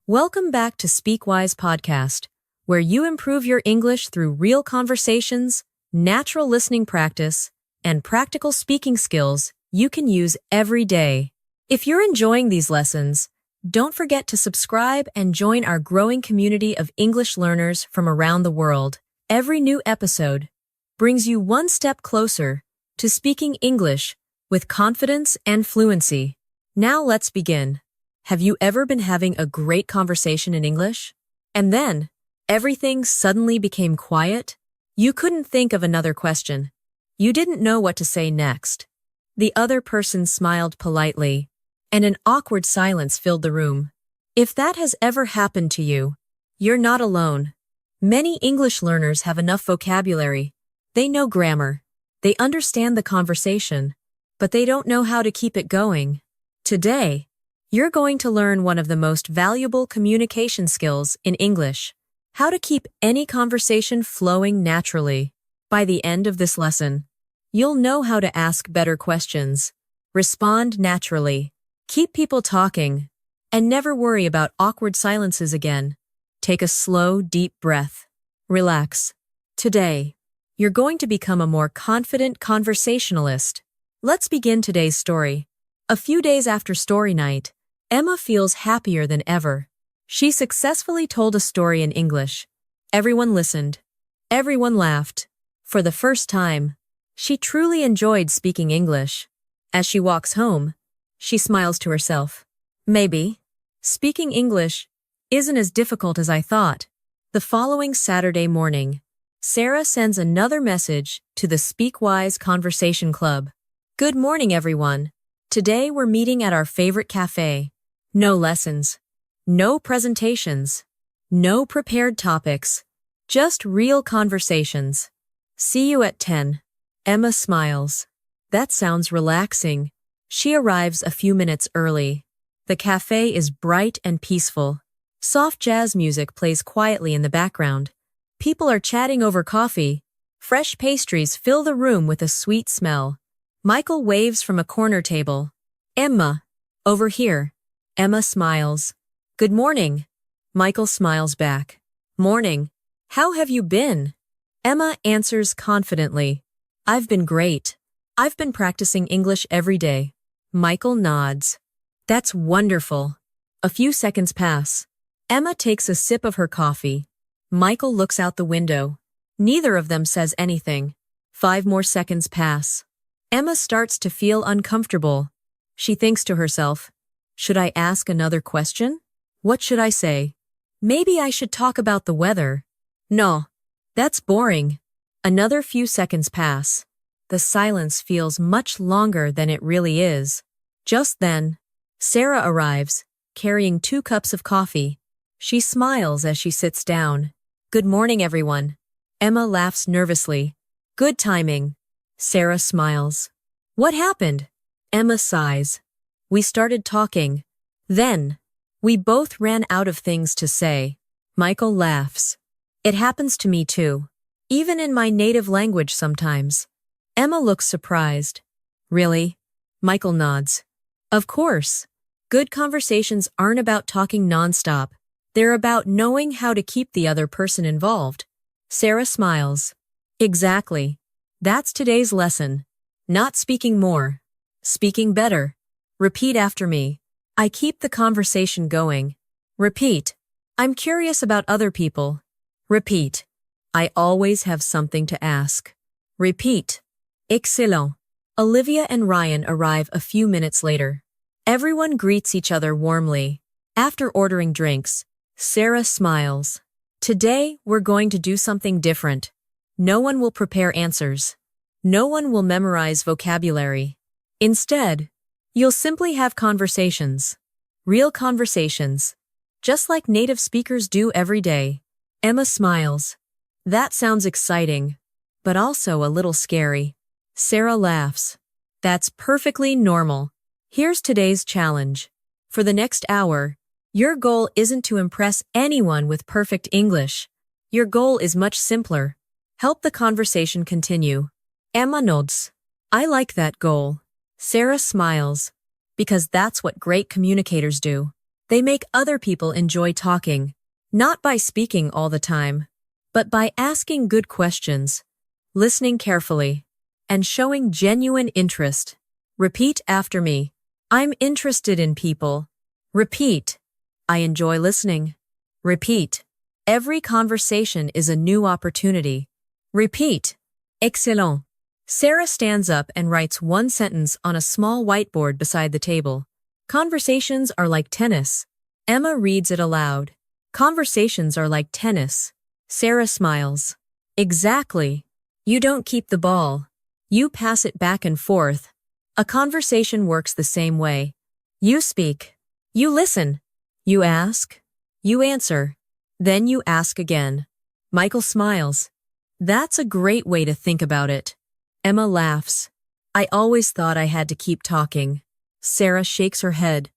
Welcome back to SpeakWise Podcast, where you improve your English through real conversations, natural listening practice, and practical speaking skills you can use every day. If you're enjoying these lessons, don't forget to subscribe and join our growing community of English learners from around the world. Every new episode brings you one step closer to speaking English with confidence and fluency. Now let's begin. Have you ever been having a great conversation in English? And then, everything suddenly became quiet? You couldn't think of another question. You didn't know what to say next. The other person smiled politely, and an awkward silence filled the room. If that has ever happened to you, you're not alone. Many English learners have enough vocabulary. They know grammar. They understand the conversation, but they don't know how to keep it going. Today, you're going to learn one of the most valuable communication skills in English: how to keep any conversation flowing naturally. By the end of this lesson, you'll know how to ask better questions, respond naturally, keep people talking, and never worry about awkward silences again. Take a slow, deep breath. Relax. Today, you're going to become a more confident conversationalist. Let's begin today's story. A few days after story night, Emma feels happier than ever. She successfully told a story in English. Everyone listened. Everyone laughed. For the first time, she truly enjoyed speaking English. As she walks home, she smiles to herself. Maybe speaking English isn't as difficult as I thought. The following Saturday morning, Sarah sends another message to the SpeakWise Conversation Club. Good morning, everyone. Today we're meeting at our favorite cafe. No lessons, no presentations, no prepared topics, just real conversations. See you at 10. Emma smiles. That sounds relaxing. She arrives a few minutes early. The cafe is bright and peaceful. Soft jazz music plays quietly in the background. People are chatting over coffee. Fresh pastries fill the room with a sweet smell. Michael waves from a corner table. Emma, over here. Emma smiles. Good morning. Michael smiles back. Morning. How have you been? Emma answers confidently. I've been great. I've been practicing English every day. Michael nods. That's wonderful. A few seconds pass. Emma takes a sip of her coffee. Michael looks out the window. Neither of them says anything. 5 more seconds pass. Emma starts to feel uncomfortable. She thinks to herself, should I ask another question? What should I say? Maybe I should talk about the weather. No, that's boring. Another few seconds pass. The silence feels much longer than it really is. Just then, Sarah arrives, carrying 2 cups of coffee. She smiles as she sits down. Good morning, everyone. Emma laughs nervously. Good timing. Sarah smiles. What happened? Emma sighs. We started talking. Then, we both ran out of things to say. Michael laughs. It happens to me too. Even in my native language sometimes. Emma looks surprised. Really? Michael nods. Of course. Good conversations aren't about talking nonstop. They're about knowing how to keep the other person involved. Sarah smiles. Exactly. That's today's lesson. Not speaking more. Speaking better. Repeat after me. I keep the conversation going. Repeat. I'm curious about other people. Repeat. I always have something to ask. Repeat. Excellent. Olivia and Ryan arrive a few minutes later. Everyone greets each other warmly. After ordering drinks, Sarah smiles. Today, we're going to do something different. No one will prepare answers. No one will memorize vocabulary. Instead, you'll simply have conversations. Real conversations. Just like native speakers do every day. Emma smiles. That sounds exciting, but also a little scary. Sarah laughs. That's perfectly normal. Here's today's challenge. For the next hour, your goal isn't to impress anyone with perfect English. Your goal is much simpler. Help the conversation continue. Emma nods. I like that goal. Sarah smiles. Because that's what great communicators do. They make other people enjoy talking, not by speaking all the time, but by asking good questions, listening carefully, and showing genuine interest. Repeat after me. I'm interested in people. Repeat. I enjoy listening. Repeat. Every conversation is a new opportunity. Repeat. Excellent. Sarah stands up and writes one sentence on a small whiteboard beside the table. Conversations are like tennis. Emma reads it aloud. Conversations are like tennis. Sarah smiles. Exactly. You don't keep the ball. You pass it back and forth. A conversation works the same way. You speak. You listen. You ask. You answer. Then you ask again. Michael smiles. That's a great way to think about it. Emma laughs. I always thought I had to keep talking. Sarah shakes her head.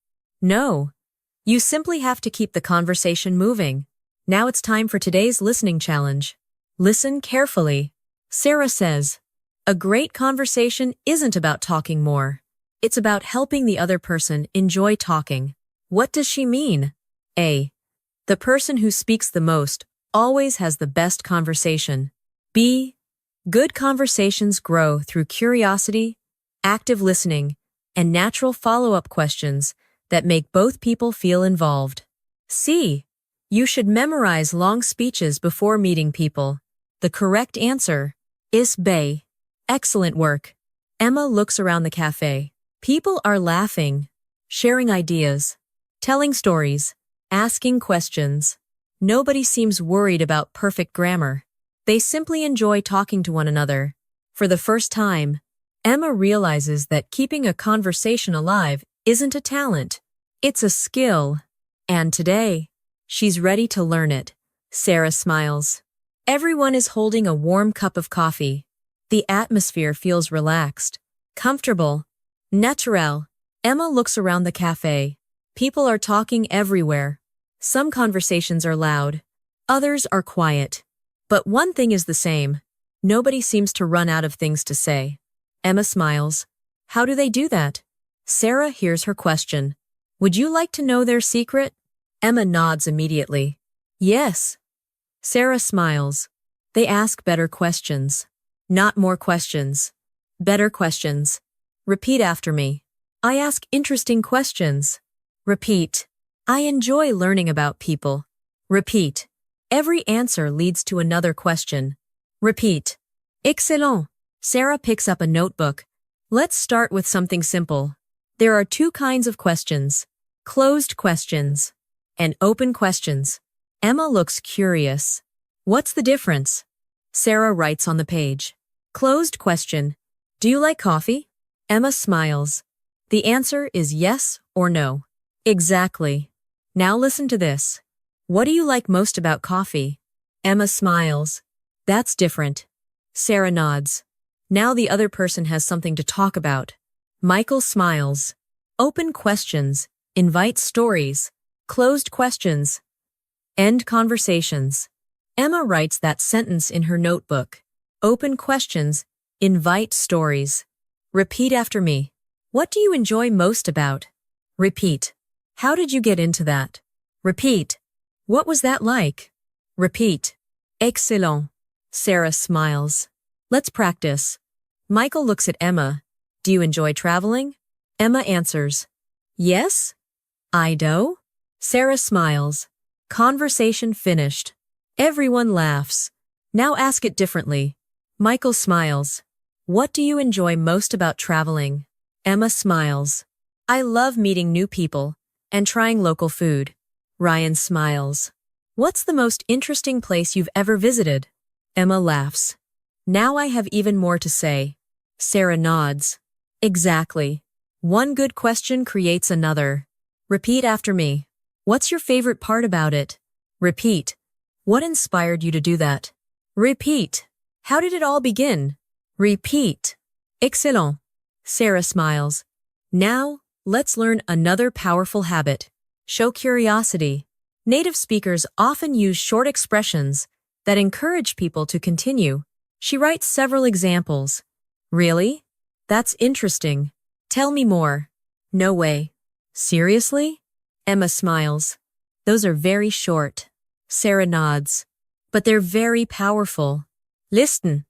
No. You simply have to keep the conversation moving. Now it's time for today's listening challenge. Listen carefully. Sarah says, a great conversation isn't about talking more. It's about helping the other person enjoy talking. What does she mean? A. The person who speaks the most always has the best conversation. B. Good conversations grow through curiosity, active listening, and natural follow-up questions that make both people feel involved. C. You should memorize long speeches before meeting people. The correct answer is B. Excellent work. Emma looks around the cafe. People are laughing, sharing ideas, telling stories, asking questions. Nobody seems worried about perfect grammar. They simply enjoy talking to one another. For the first time, Emma realizes that keeping a conversation alive isn't a talent. It's a skill. And today, she's ready to learn it. Sarah smiles. Everyone is holding a warm cup of coffee. The atmosphere feels relaxed, comfortable, natural. Emma looks around the cafe. People are talking everywhere. Some conversations are loud. Others are quiet. But one thing is the same. Nobody seems to run out of things to say. Emma smiles. How do they do that? Sarah hears her question. Would you like to know their secret? Emma nods immediately. Yes. Sarah smiles. They ask better questions. Not more questions. Better questions. Repeat after me. I ask interesting questions. Repeat. I enjoy learning about people. Repeat. Every answer leads to another question. Repeat. Excellent. Sarah picks up a notebook. Let's start with something simple. There are two kinds of questions. Closed questions and open questions. Emma looks curious. What's the difference? Sarah writes on the page. Closed question. Do you like coffee? Emma smiles. The answer is yes or no. Exactly. Now listen to this. What do you like most about coffee? Emma smiles. That's different. Sarah nods. Now the other person has something to talk about. Michael smiles. Open questions. Invite stories. Closed questions. End conversations. Emma writes that sentence in her notebook. Open questions. Invite stories. Repeat after me. What do you enjoy most about? Repeat. How did you get into that? Repeat. What was that like? Repeat. Excellent. Sarah smiles. Let's practice. Michael looks at Emma. Do you enjoy traveling? Emma answers. Yes. I do. Sarah smiles. Conversation finished. Everyone laughs. Now ask it differently. Michael smiles. What do you enjoy most about traveling? Emma smiles. I love meeting new people and trying local food. Ryan smiles. What's the most interesting place you've ever visited? Emma laughs. Now I have even more to say. Sarah nods. Exactly. One good question creates another. Repeat after me. What's your favorite part about it? Repeat. What inspired you to do that? Repeat. How did it all begin? Repeat. Excellent. Sarah smiles. Now, let's learn another powerful habit. Show curiosity. Native speakers often use short expressions that encourage people to continue. She writes several examples. Really? That's interesting. Tell me more. No way. Seriously? Emma smiles. Those are very short. Sarah nods. But they're very powerful. Listen.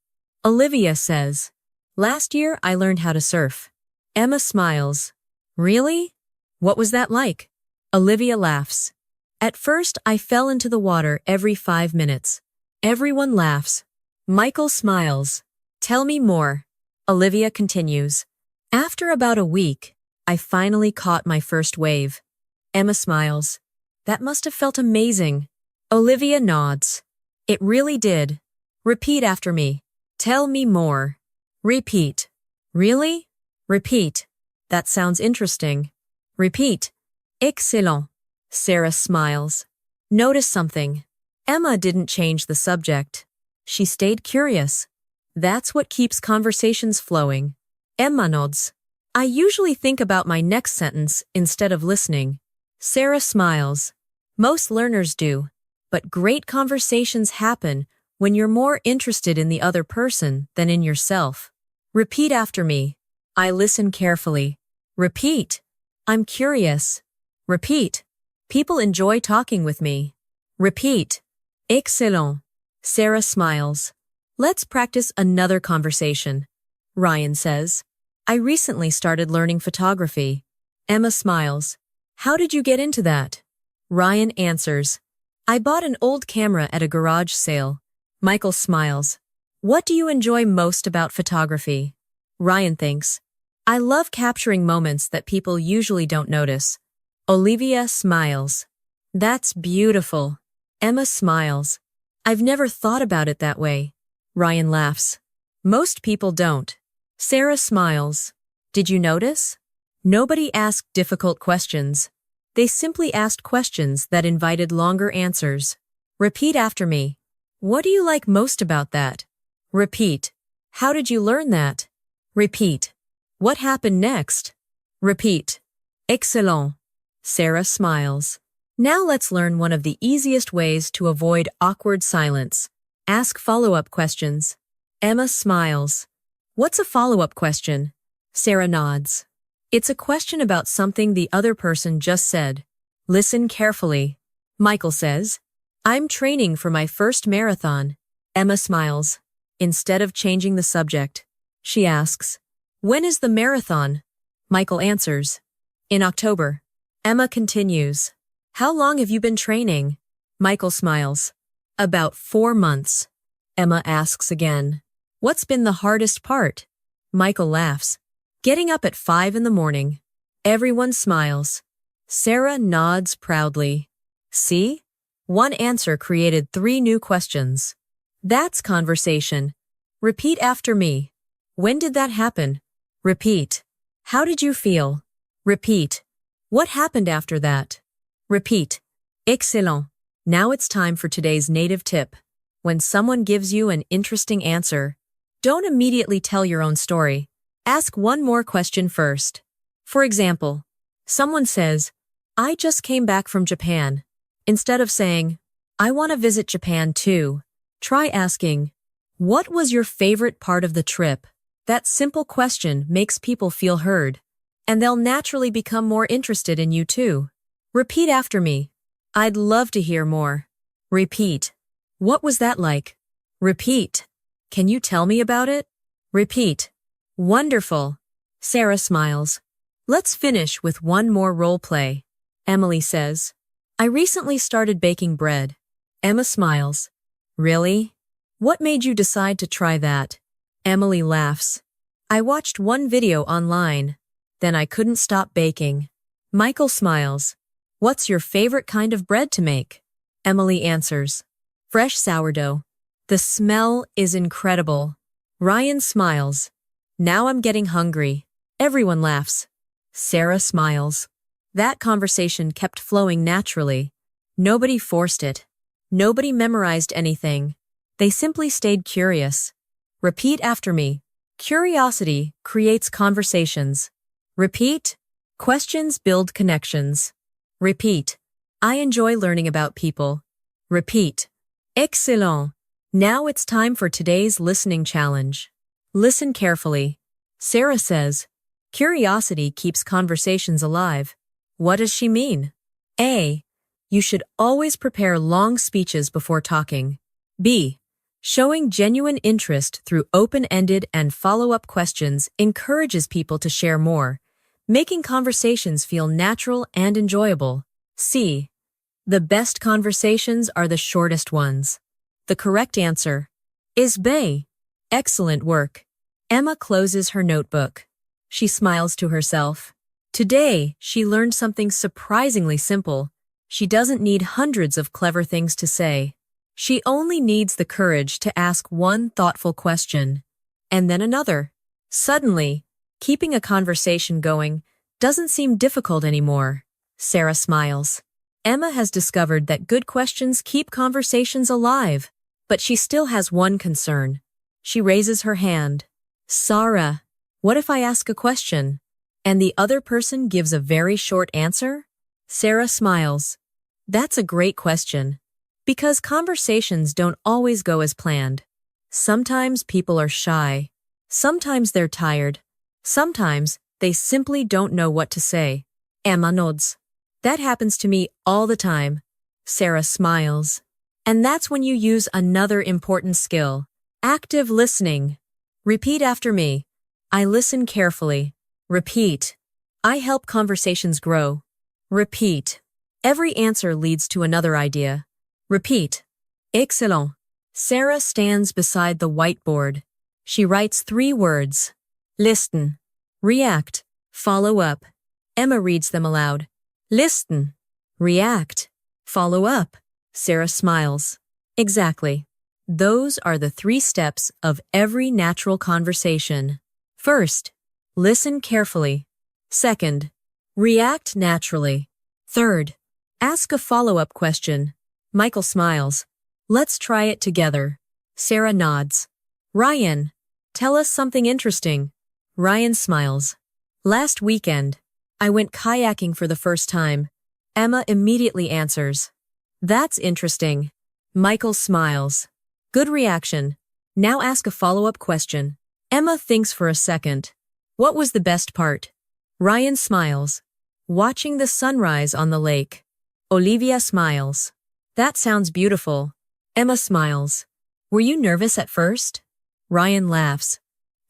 Olivia says. Last year I learned how to surf. Emma smiles. Really? What was that like? Olivia laughs. At first I fell into the water every 5 minutes. Everyone laughs. Michael smiles. Tell me more. Olivia continues. After about a week, I finally caught my first wave. Emma smiles. That must have felt amazing. Olivia nods. It really did. Repeat after me. Tell me more. Repeat. Really? Repeat. That sounds interesting. Repeat. Excellent. Sarah smiles. Notice something. Emma didn't change the subject. She stayed curious. That's what keeps conversations flowing. Emma nods. I usually think about my next sentence instead of listening. Sarah smiles. Most learners do, but great conversations happen when you're more interested in the other person than in yourself. Repeat after me. I listen carefully. Repeat. I'm curious. Repeat. People enjoy talking with me. Repeat. Excellent. Sarah smiles. Let's practice another conversation. Ryan says. I recently started learning photography. Emma smiles. How did you get into that? Ryan answers. I bought an old camera at a garage sale. Michael smiles. What do you enjoy most about photography? Ryan thinks. I love capturing moments that people usually don't notice. Olivia smiles. That's beautiful. Emma smiles. I've never thought about it that way. Ryan laughs. Most people don't. Sarah smiles. Did you notice? Nobody asked difficult questions. They simply asked questions that invited longer answers. Repeat after me. What do you like most about that? Repeat. How did you learn that? Repeat. What happened next? Repeat. Excellent. Sarah smiles. Now let's learn one of the easiest ways to avoid awkward silence. Ask follow-up questions. Emma smiles. What's a follow-up question? Sarah nods. It's a question about something the other person just said. Listen carefully. Michael says. I'm training for my first marathon. Emma smiles. Instead of changing the subject, she asks, when is the marathon? Michael answers. In October. Emma continues. How long have you been training? Michael smiles. About 4 months. Emma asks again. What's been the hardest part? Michael laughs. Getting up at 5 in the morning. Everyone smiles. Sarah nods proudly. See? One answer created 3 new questions. That's conversation. Repeat after me. When did that happen? Repeat. How did you feel? Repeat. What happened after that? Repeat. Excellent. Now it's time for today's native tip. When someone gives you an interesting answer, don't immediately tell your own story. Ask one more question first. For example, someone says, I just came back from Japan. Instead of saying, I want to visit Japan too, try asking, what was your favorite part of the trip? That simple question makes people feel heard, and they'll naturally become more interested in you too. Repeat after me. I'd love to hear more. Repeat. What was that like? Repeat. Can you tell me about it? Repeat. Wonderful. Sarah smiles. Let's finish with one more role play. Emily says, I recently started baking bread. Emma smiles. Really? What made you decide to try that? Emily laughs. I watched one video online. Then I couldn't stop baking. Michael smiles. What's your favorite kind of bread to make? Emily answers. Fresh sourdough. The smell is incredible. Ryan smiles. Now I'm getting hungry. Everyone laughs. Sarah smiles. That conversation kept flowing naturally. Nobody forced it. Nobody memorized anything. They simply stayed curious. Repeat after me. Curiosity creates conversations. Repeat. Questions build connections. Repeat. I enjoy learning about people. Repeat. Excellent. Now it's time for today's listening challenge. Listen carefully. Sarah says, curiosity keeps conversations alive. What does she mean? A. You should always prepare long speeches before talking. B. Showing genuine interest through open-ended and follow-up questions encourages people to share more, making conversations feel natural and enjoyable. C. The best conversations are the shortest ones. The correct answer is B. Excellent work. Emma closes her notebook. She smiles to herself. Today, she learned something surprisingly simple. She doesn't need hundreds of clever things to say. She only needs the courage to ask one thoughtful question, and then another. Suddenly, keeping a conversation going doesn't seem difficult anymore. Sarah smiles. Emma has discovered that good questions keep conversations alive, but she still has one concern. She raises her hand. Sarah, what if I ask a question, and the other person gives a very short answer? Sarah smiles. That's a great question. Because conversations don't always go as planned. Sometimes people are shy. Sometimes they're tired. Sometimes they simply don't know what to say. Emma nods. That happens to me all the time. Sarah smiles. And that's when you use another important skill. Active listening. Repeat after me. I listen carefully. Repeat. I help conversations grow. Repeat. Every answer leads to another idea. Repeat. Excellent. Sarah stands beside the whiteboard. She writes 3 words. Listen. React. Follow up. Emma reads them aloud. Listen. React. Follow up. Sarah smiles. Exactly. Those are the 3 steps of every natural conversation. First, listen carefully. Second, react naturally. Third, ask a follow-up question. Michael smiles. Let's try it together. Sarah nods. Ryan, tell us something interesting. Ryan smiles. Last weekend, I went kayaking for the first time. Emma immediately answers. That's interesting. Michael smiles. Good reaction. Now ask a follow-up question. Emma thinks for a second. What was the best part? Ryan smiles. Watching the sunrise on the lake. Olivia smiles. That sounds beautiful. Emma smiles. Were you nervous at first? Ryan laughs.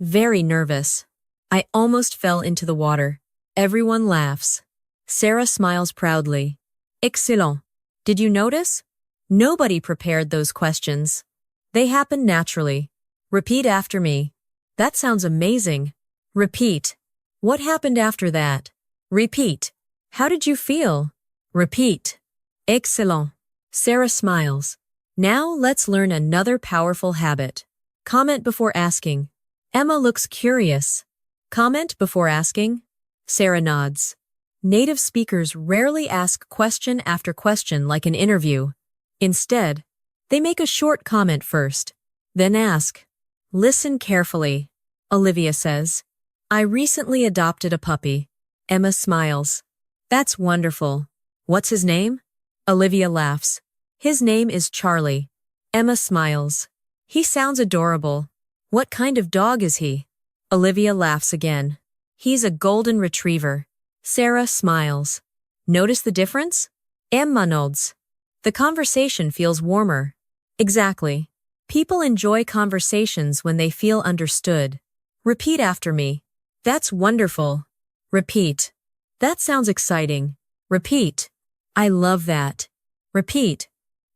Very nervous. I almost fell into the water. Everyone laughs. Sarah smiles proudly. Excellent. Did you notice? Nobody prepared those questions. They happened naturally. Repeat after me. That sounds amazing. Repeat. What happened after that? Repeat. How did you feel? Repeat. Excellent. Sarah smiles. Now let's learn another powerful habit. Comment before asking. Emma looks curious. Comment before asking. Sarah nods. Native speakers rarely ask question after question like an interview. Instead, they make a short comment first, then ask. Listen carefully. Olivia says. I recently adopted a puppy. Emma smiles. That's wonderful. What's his name? Olivia laughs. His name is Charlie. Emma smiles. He sounds adorable. What kind of dog is he? Olivia laughs again. He's a golden retriever. Sarah smiles. Notice the difference? Emma nods. The conversation feels warmer. Exactly. People enjoy conversations when they feel understood. Repeat after me. That's wonderful. Repeat. That sounds exciting. Repeat. I love that. Repeat.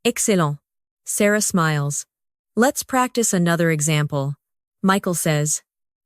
Excellent. Sarah smiles. Let's practice another example. Michael says,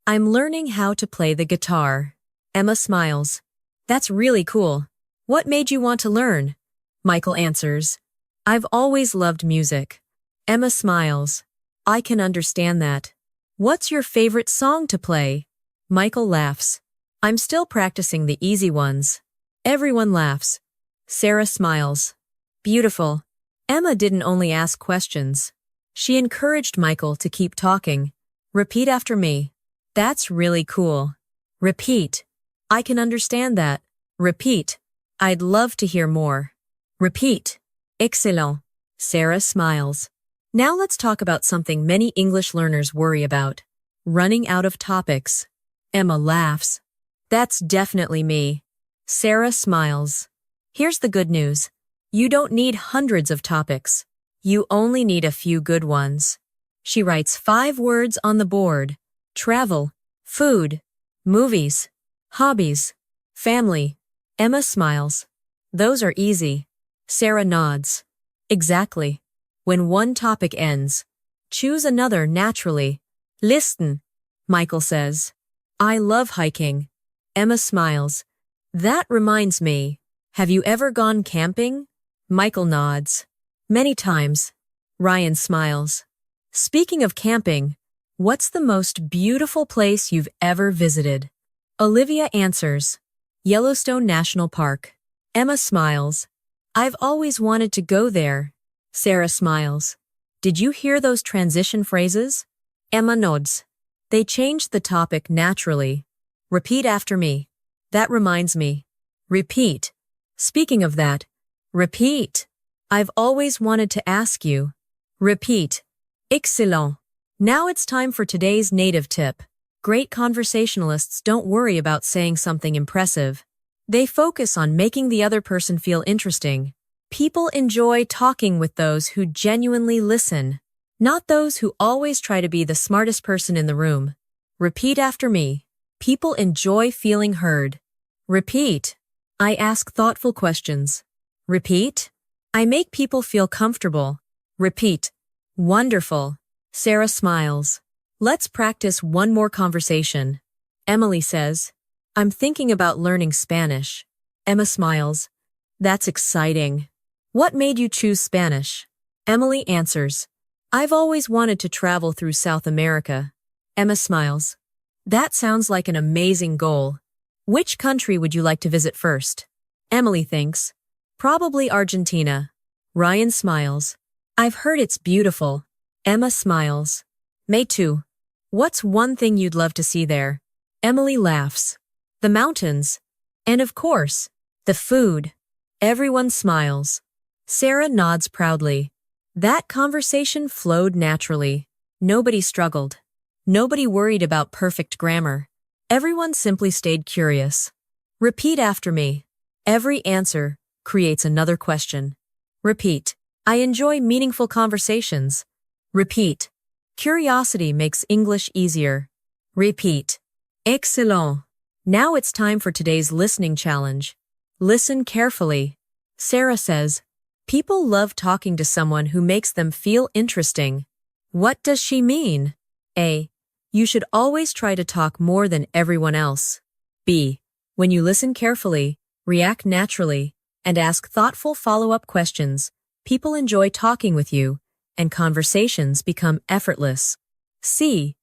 I'm learning how to play the guitar. Emma smiles. That's really cool. What made you want to learn? Michael answers, I've always loved music. Emma smiles. I can understand that. What's your favorite song to play? Michael laughs. I'm still practicing the easy ones. Everyone laughs. Sarah smiles. Beautiful. Emma didn't only ask questions. She encouraged Michael to keep talking. Repeat after me. That's really cool. Repeat. I can understand that. Repeat. I'd love to hear more. Repeat. Excellent. Sarah smiles. Now let's talk about something many English learners worry about. Running out of topics. Emma laughs. That's definitely me. Sarah smiles. Here's the good news. You don't need hundreds of topics. You only need a few good ones. She writes 5 words on the board. Travel, food, movies, hobbies, family. Emma smiles. Those are easy. Sarah nods. Exactly. When one topic ends, choose another naturally. Listen, Michael says. I love hiking. Emma smiles. That reminds me. Have you ever gone camping? Michael nods. Many times. Ryan smiles. Speaking of camping, what's the most beautiful place you've ever visited? Olivia answers. Yellowstone National Park. Emma smiles. I've always wanted to go there. Sarah smiles. Did you hear those transition phrases? Emma nods. They changed the topic naturally. Repeat after me. That reminds me. Repeat. Speaking of that, repeat. I've always wanted to ask you. Repeat. Excellent. Now it's time for today's native tip. Great conversationalists don't worry about saying something impressive. They focus on making the other person feel interesting. People enjoy talking with those who genuinely listen, not those who always try to be the smartest person in the room. Repeat after me. People enjoy feeling heard. Repeat. I ask thoughtful questions. Repeat. I make people feel comfortable. Repeat. Wonderful. Sarah smiles. Let's practice one more conversation. Emily says, I'm thinking about learning Spanish. Emma smiles. That's exciting. What made you choose Spanish? Emily answers, I've always wanted to travel through South America. Emma smiles. That sounds like an amazing goal. Which country would you like to visit first? Emily thinks, probably Argentina. Ryan smiles. I've heard it's beautiful. Emma smiles. Me too. What's one thing you'd love to see there? Emily laughs. The mountains. And of course, the food. Everyone smiles. Sarah nods proudly. That conversation flowed naturally. Nobody struggled. Nobody worried about perfect grammar. Everyone simply stayed curious. Repeat after me. Every answer creates another question. Repeat. I enjoy meaningful conversations. Repeat. Curiosity makes English easier. Repeat. Excellent. Now it's time for today's listening challenge. Listen carefully. Sarah says, people love talking to someone who makes them feel interesting. What does she mean? A. You should always try to talk more than everyone else. B. When you listen carefully, react naturally, and ask thoughtful follow-up questions, people enjoy talking with you, and conversations become effortless. C.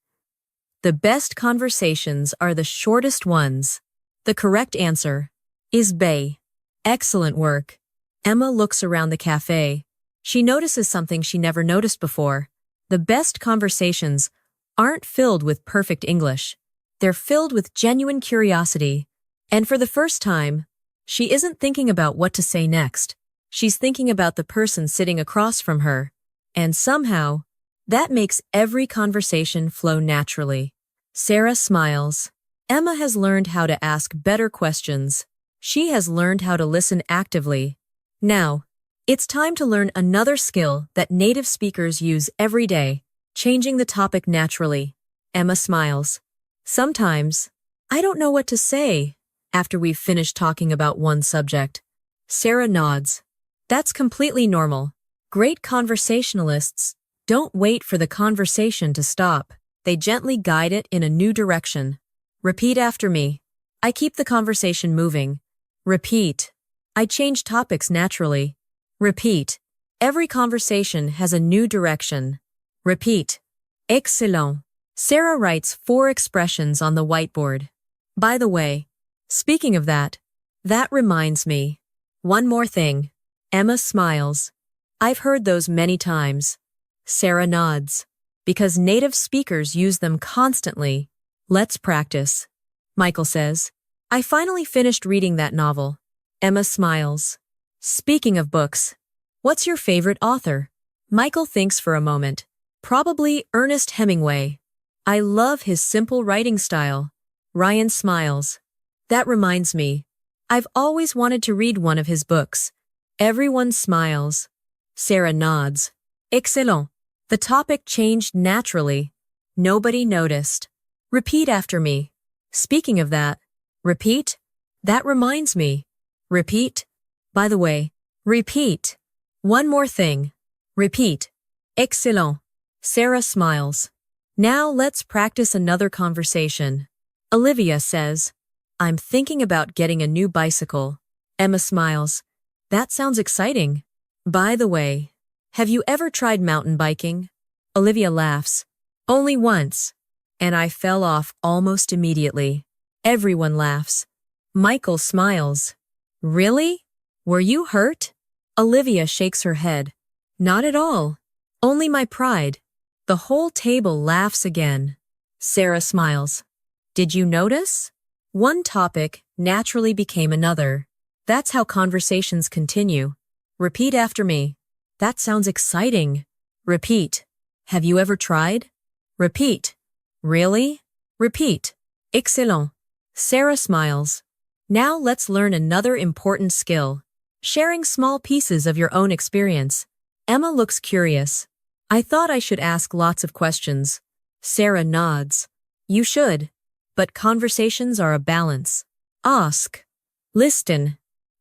The best conversations are the shortest ones. The correct answer is B. Excellent work. Emma looks around the cafe. She notices something she never noticed before. The best conversations aren't filled with perfect English. They're filled with genuine curiosity. And for the first time, she isn't thinking about what to say next. She's thinking about the person sitting across from her. And somehow, that makes every conversation flow naturally. Sarah smiles. Emma has learned how to ask better questions. She has learned how to listen actively. Now, it's time to learn another skill that native speakers use every day, changing the topic naturally. Emma smiles. Sometimes, I don't know what to say after we've finished talking about one subject. Sarah nods. That's completely normal. Great conversationalists don't wait for the conversation to stop. They gently guide it in a new direction. Repeat after me. I keep the conversation moving. Repeat. I change topics naturally. Repeat. Every conversation has a new direction. Repeat. Excellent. Sarah writes 4 expressions on the whiteboard. By the way, speaking of that reminds me. One more thing. Emma smiles. I've heard those many times. Sarah nods. Because native speakers use them constantly. Let's practice. Michael says, I finally finished reading that novel. Emma smiles. Speaking of books, what's your favorite author? Michael thinks for a moment. Probably Ernest Hemingway. I love his simple writing style. Ryan smiles. That reminds me. I've always wanted to read one of his books. Everyone smiles. Sarah nods. Excellent. The topic changed naturally. Nobody noticed. Repeat after me. Speaking of that, repeat? That reminds me. Repeat? By the way, repeat. One more thing. Repeat. Excellent. Sarah smiles. Now let's practice another conversation. Olivia says, I'm thinking about getting a new bicycle. Emma smiles. That sounds exciting. By the way, have you ever tried mountain biking? Olivia laughs. Only once. And I fell off almost immediately. Everyone laughs. Michael smiles. Really? Were you hurt? Olivia shakes her head. Not at all. Only my pride. The whole table laughs again. Sarah smiles. Did you notice? One topic naturally became another. That's how conversations continue. Repeat after me. That sounds exciting. Repeat. Have you ever tried? Repeat. Really? Repeat. Excellent. Sarah smiles. Now let's learn another important skill. Sharing small pieces of your own experience. Emma looks curious. I thought I should ask lots of questions. Sarah nods. You should. But conversations are a balance. Ask. Listen.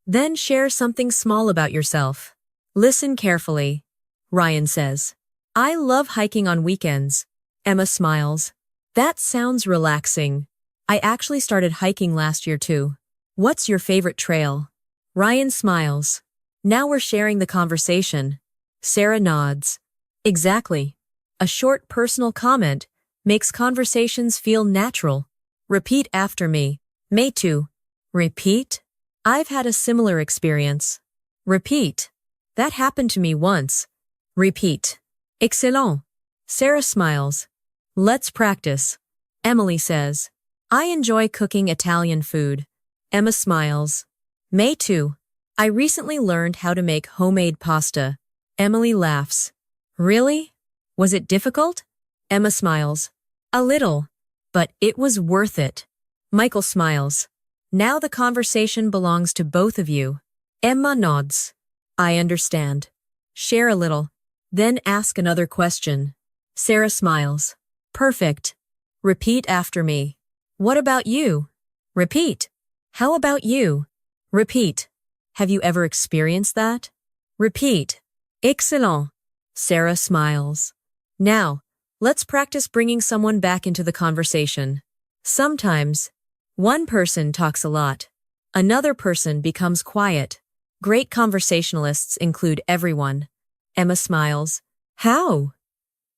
Then share something small about yourself. Listen carefully. Ryan says. I love hiking on weekends. Emma smiles. That sounds relaxing. I actually started hiking last year too. What's your favorite trail? Ryan smiles. Now we're sharing the conversation. Sarah nods. Exactly. A short personal comment makes conversations feel natural. Repeat after me. Me too. Repeat? I've had a similar experience. Repeat. That happened to me once. Repeat. Excellent. Sarah smiles. Let's practice. Emily says. I enjoy cooking Italian food. Emma smiles. Me too. I recently learned how to make homemade pasta. Emily laughs. Really? Was it difficult? Emma smiles. A little. But it was worth it. Michael smiles. Now the conversation belongs to both of you. Emma nods. I understand. Share a little. Then ask another question. Sarah smiles. Perfect. Repeat after me. What about you? Repeat. How about you? Repeat. Have you ever experienced that? Repeat. Excellent. Sarah smiles. Now, let's practice bringing someone back into the conversation. Sometimes, one person talks a lot. Another person becomes quiet. Great conversationalists include everyone. Emma smiles. How?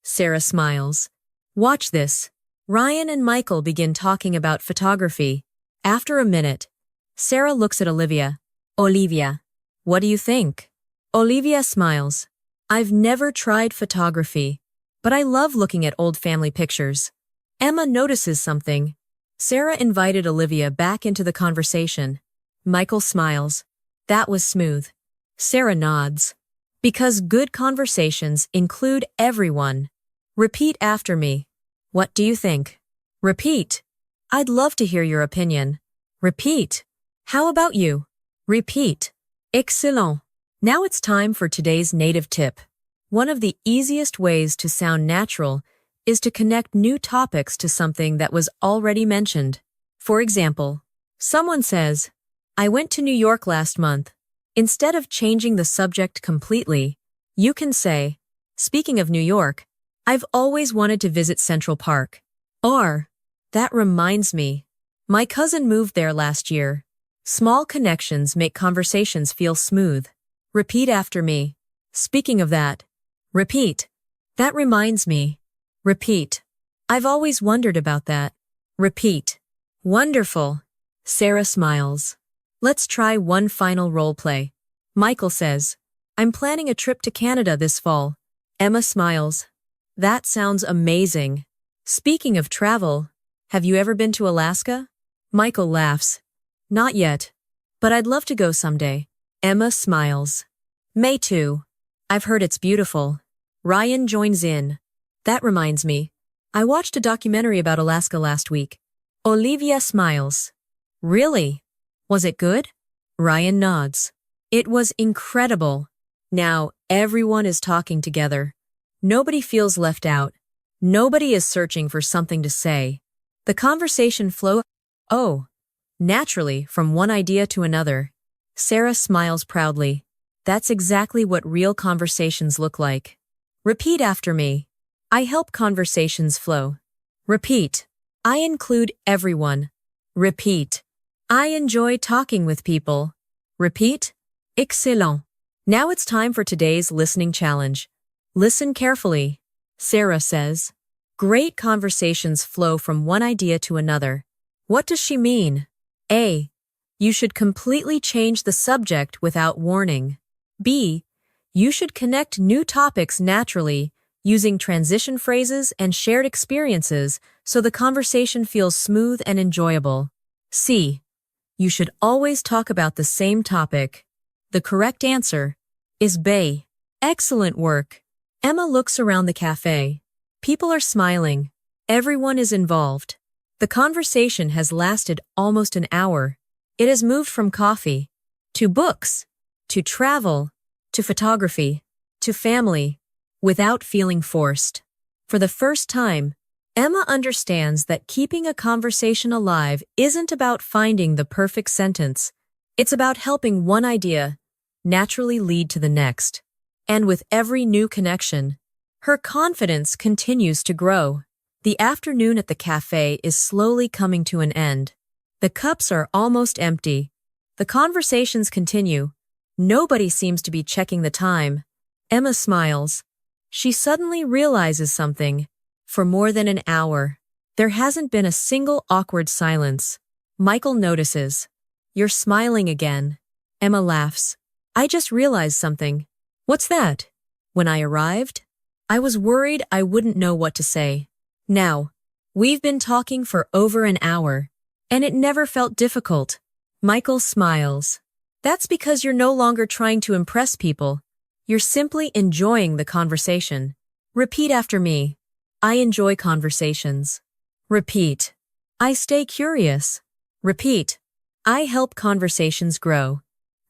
Sarah smiles. Watch this. Ryan and Michael begin talking about photography. After a minute, Sarah looks at Olivia. Olivia, what do you think? Olivia smiles. I've never tried photography, but I love looking at old family pictures. Emma notices something. Sarah invited Olivia back into the conversation. Michael smiles. That was smooth. Sarah nods. Because good conversations include everyone. Repeat after me. What do you think? Repeat. I'd love to hear your opinion. Repeat. How about you? Repeat. Excellent. Now it's time for today's native tip. One of the easiest ways to sound natural is to connect new topics to something that was already mentioned. For example, someone says, I went to New York last month. Instead of changing the subject completely, you can say, speaking of New York, I've always wanted to visit Central Park. Or, that reminds me, my cousin moved there last year. Small connections make conversations feel smooth. Repeat after me. Speaking of that. Repeat. That reminds me. Repeat. I've always wondered about that. Repeat. Wonderful. Sarah smiles. Let's try one final role play. Michael says, I'm planning a trip to Canada this fall. Emma smiles. That sounds amazing. Speaking of travel, have you ever been to Alaska? Michael laughs. Not yet, but I'd love to go someday. Emma smiles. Me too. I've heard it's beautiful. Ryan joins in. That reminds me. I watched a documentary about Alaska last week. Olivia smiles. Really? Was it good? Ryan nods. It was incredible. Now everyone is talking together. Nobody feels left out. Nobody is searching for something to say. The conversation flows, naturally, from one idea to another. Sarah smiles proudly. That's exactly what real conversations look like. Repeat after me. I help conversations flow. Repeat. I include everyone. Repeat. I enjoy talking with people. Repeat. Excellent. Now it's time for today's listening challenge. Listen carefully. Sarah says, great conversations flow from one idea to another. What does she mean? A. You should completely change the subject without warning. B. You should connect new topics naturally, using transition phrases and shared experiences so the conversation feels smooth and enjoyable. C. You should always talk about the same topic. The correct answer is B. Excellent work. Emma looks around the cafe. People are smiling. Everyone is involved. The conversation has lasted almost an hour. It has moved from coffee to books, to travel, to photography, to family, without feeling forced. For the first time, Emma understands that keeping a conversation alive isn't about finding the perfect sentence. It's about helping one idea naturally lead to the next. And with every new connection, her confidence continues to grow. The afternoon at the cafe is slowly coming to an end. The cups are almost empty. The conversations continue. Nobody seems to be checking the time. Emma smiles. She suddenly realizes something. For more than an hour, there hasn't been a single awkward silence. Michael notices. You're smiling again. Emma laughs. I just realized something. What's that? When I arrived, I was worried I wouldn't know what to say. Now, we've been talking for over an hour, and it never felt difficult. Michael smiles. That's because you're no longer trying to impress people. You're simply enjoying the conversation. Repeat after me. I enjoy conversations. Repeat. I stay curious. Repeat. I help conversations grow.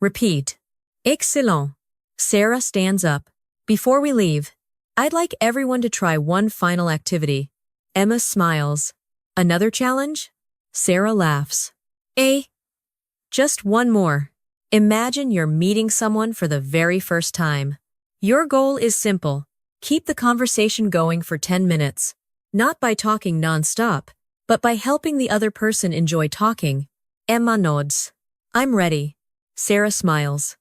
Repeat. Excellent. Sarah stands up. Before we leave, I'd like everyone to try one final activity. Emma smiles. Another challenge? Sarah laughs. Just one more. Imagine you're meeting someone for the very first time. Your goal is simple. Keep the conversation going for 10 minutes. Not by talking non-stop, but by helping the other person enjoy talking. Emma nods. I'm ready. Sarah smiles.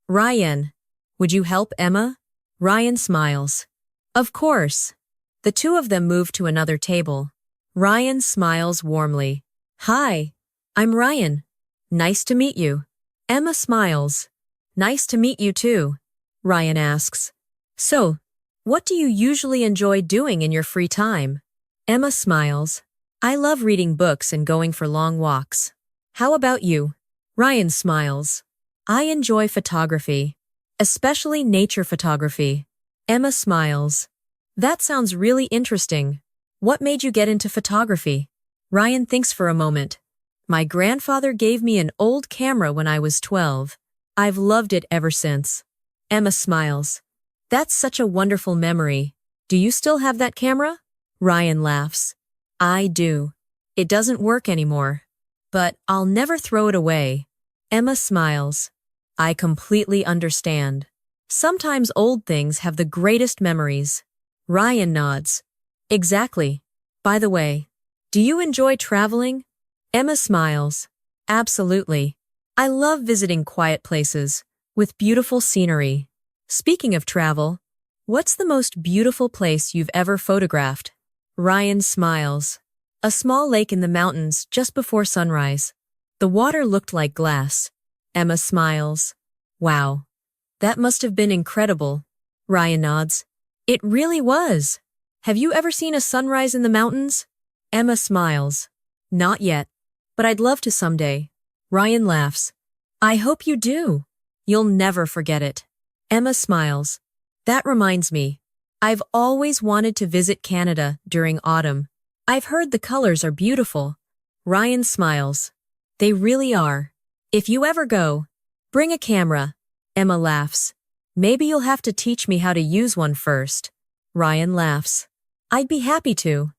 Ryan, would you help Emma? Ryan smiles. Of course. The two of them move to another table. Ryan smiles warmly. Hi, I'm Ryan. Nice to meet you. Emma smiles. Nice to meet you too. Ryan asks. So, what do you usually enjoy doing in your free time? Emma smiles. I love reading books and going for long walks. How about you? Ryan smiles. I enjoy photography, especially nature photography. Emma smiles. That sounds really interesting. What made you get into photography? Ryan thinks for a moment. My grandfather gave me an old camera when I was 12. I've loved it ever since. Emma smiles. That's such a wonderful memory. Do you still have that camera? Ryan laughs. I do. It doesn't work anymore. But I'll never throw it away. Emma smiles. I completely understand. Sometimes old things have the greatest memories. Ryan nods. Exactly. By the way, do you enjoy traveling? Emma smiles. Absolutely. I love visiting quiet places with beautiful scenery. Speaking of travel, what's the most beautiful place you've ever photographed? Ryan smiles. A small lake in the mountains just before sunrise. The water looked like glass. Emma smiles. Wow. That must have been incredible. Ryan nods. It really was. Have you ever seen a sunrise in the mountains? Emma smiles. Not yet, but I'd love to someday. Ryan laughs. I hope you do. You'll never forget it. Emma smiles. That reminds me. I've always wanted to visit Canada during autumn. I've heard the colors are beautiful. Ryan smiles. They really are. If you ever go, Bring a camera. Emma laughs. Maybe you'll have to teach me how to use one first. Ryan laughs. I'd be happy to.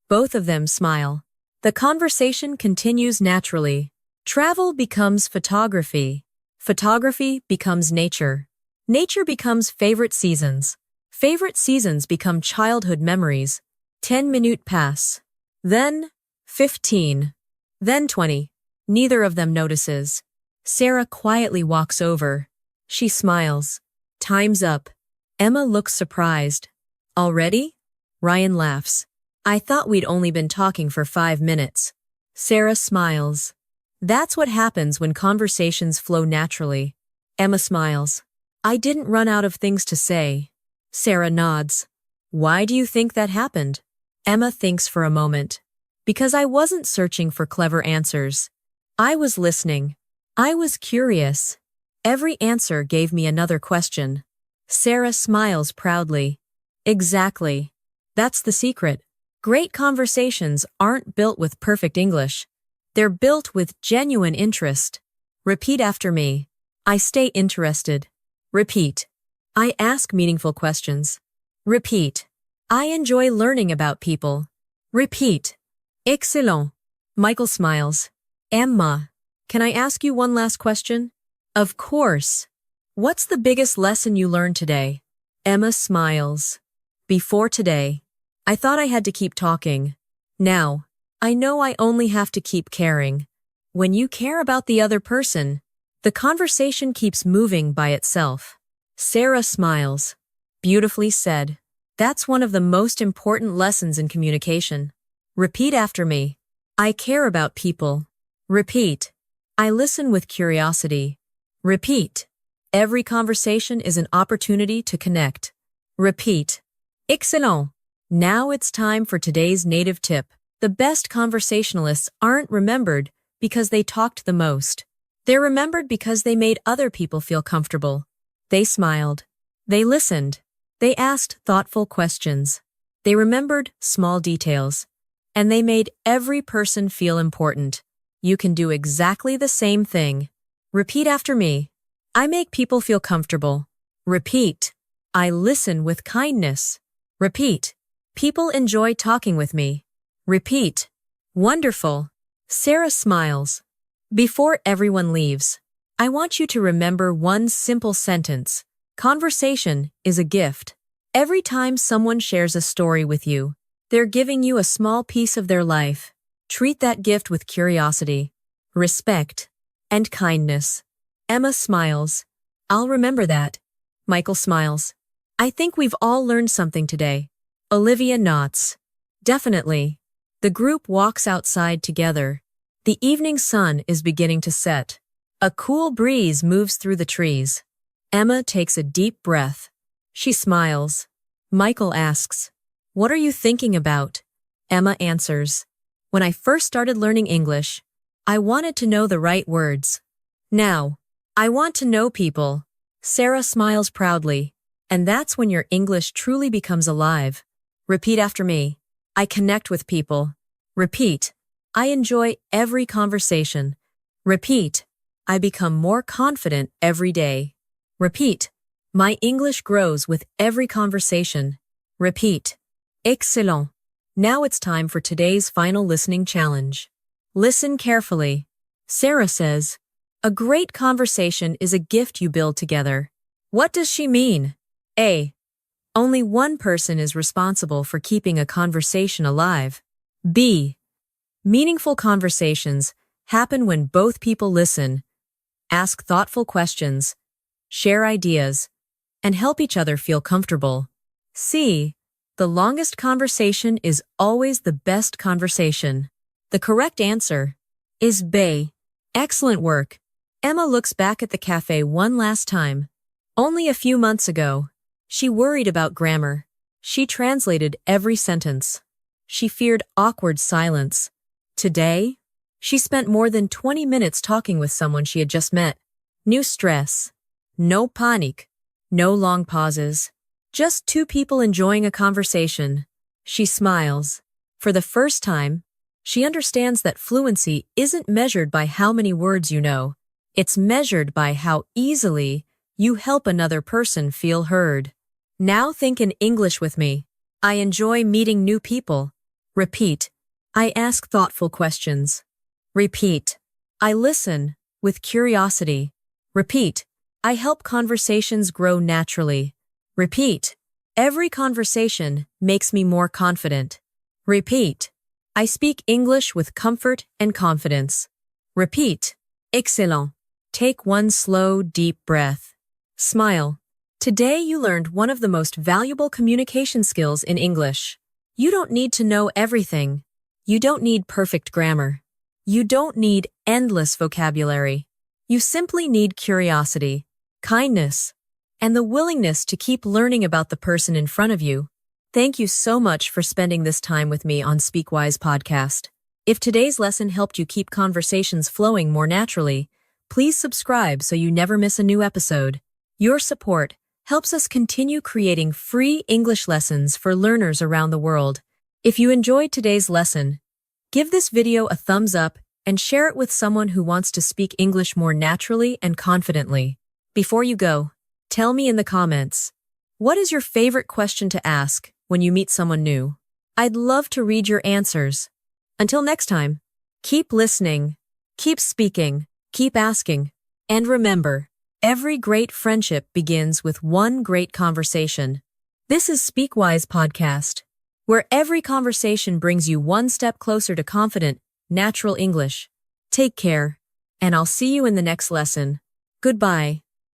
Both of them smile. The conversation continues naturally. Travel becomes photography. Photography becomes nature. Nature becomes favorite seasons. Favorite seasons become childhood memories. 10 minutes pass. Then 15. Then 20. Neither of them notices. Sarah quietly walks over. She smiles. Time's up. Emma looks surprised. Already? Ryan laughs. I thought we'd only been talking for 5 minutes. Sarah smiles. That's what happens when conversations flow naturally. Emma smiles. I didn't run out of things to say. Sarah nods. Why do you think that happened? Emma thinks for a moment. Because I wasn't searching for clever answers. I was listening. I was curious. Every answer gave me another question. Sarah smiles proudly. Exactly. That's the secret. Great conversations aren't built with perfect English. They're built with genuine interest. Repeat after me. I stay interested. Repeat. I ask meaningful questions. Repeat. I enjoy learning about people. Repeat. Excellent. Michael smiles. Emma, can I ask you one last question? Of course. What's the biggest lesson you learned today? Emma smiles. Before today, I thought I had to keep talking. Now, I know I only have to keep caring. When you care about the other person, the conversation keeps moving by itself. Sarah smiles. Beautifully said. That's one of the most important lessons in communication. Repeat after me. I care about people. Repeat. I listen with curiosity. Repeat. Every conversation is an opportunity to connect. Repeat. Excellent. Now it's time for today's native tip. The best conversationalists aren't remembered because they talked the most. They're remembered because they made other people feel comfortable. They smiled. They listened. They asked thoughtful questions. They remembered small details. And they made every person feel important. You can do exactly the same thing. Repeat after me. I make people feel comfortable. Repeat. I listen with kindness. Repeat. People enjoy talking with me. Repeat. Wonderful. Sarah smiles. Before everyone leaves, I want you to remember one simple sentence. Conversation is a gift. Every time someone shares a story with you, they're giving you a small piece of their life. Treat that gift with curiosity, respect, and kindness. Emma smiles. I'll remember that. Michael smiles. I think we've all learned something today. Olivia nods. Definitely. The group walks outside together. The evening sun is beginning to set. A cool breeze moves through the trees. Emma takes a deep breath. She smiles. Michael asks, "What are you thinking about?" Emma answers, "When I first started learning English, I wanted to know the right words. Now, I want to know people." Sarah smiles proudly. And that's when your English truly becomes alive. Repeat after me. I connect with people. Repeat. I enjoy every conversation. Repeat. I become more confident every day. Repeat. My English grows with every conversation. Repeat. Excellent. Now it's time for today's final listening challenge. Listen carefully. Sarah says, "A great conversation is a gift you build together." What does she mean? A. Only one person is responsible for keeping a conversation alive. B. Meaningful conversations happen when both people listen, ask thoughtful questions, share ideas, and help each other feel comfortable. C. The longest conversation is always the best conversation. The correct answer is B. Excellent work. Emma looks back at the cafe one last time. Only a few months ago, she worried about grammar. She translated every sentence. She feared awkward silence. Today, she spent more than 20 minutes talking with someone she had just met. No stress. No panic. No long pauses. Just two people enjoying a conversation. She smiles. For the first time, she understands that fluency isn't measured by how many words you know. It's measured by how easily you help another person feel heard. Now think in English with me. I enjoy meeting new people. Repeat. I ask thoughtful questions. Repeat. I listen with curiosity. Repeat. I help conversations grow naturally. Repeat. Every conversation makes me more confident. Repeat. I speak English with comfort and confidence. Repeat. Excellent. Take one slow, deep breath. Smile. Today you learned one of the most valuable communication skills in English. You don't need to know everything. You don't need perfect grammar. You don't need endless vocabulary. You simply need curiosity, kindness, and the willingness to keep learning about the person in front of you. Thank you so much for spending this time with me on SpeakWise Podcast. If today's lesson helped you keep conversations flowing more naturally, please subscribe so you never miss a new episode. Your support helps us continue creating free English lessons for learners around the world. If you enjoyed today's lesson, give this video a thumbs up and share it with someone who wants to speak English more naturally and confidently. Before you go, tell me in the comments, what is your favorite question to ask when you meet someone new? I'd love to read your answers. Until next time, keep listening, keep speaking, keep asking, and remember, every great friendship begins with one great conversation. This is SpeakWise Podcast, where every conversation brings you one step closer to confident, natural English. Take care, and I'll see you in the next lesson. Goodbye.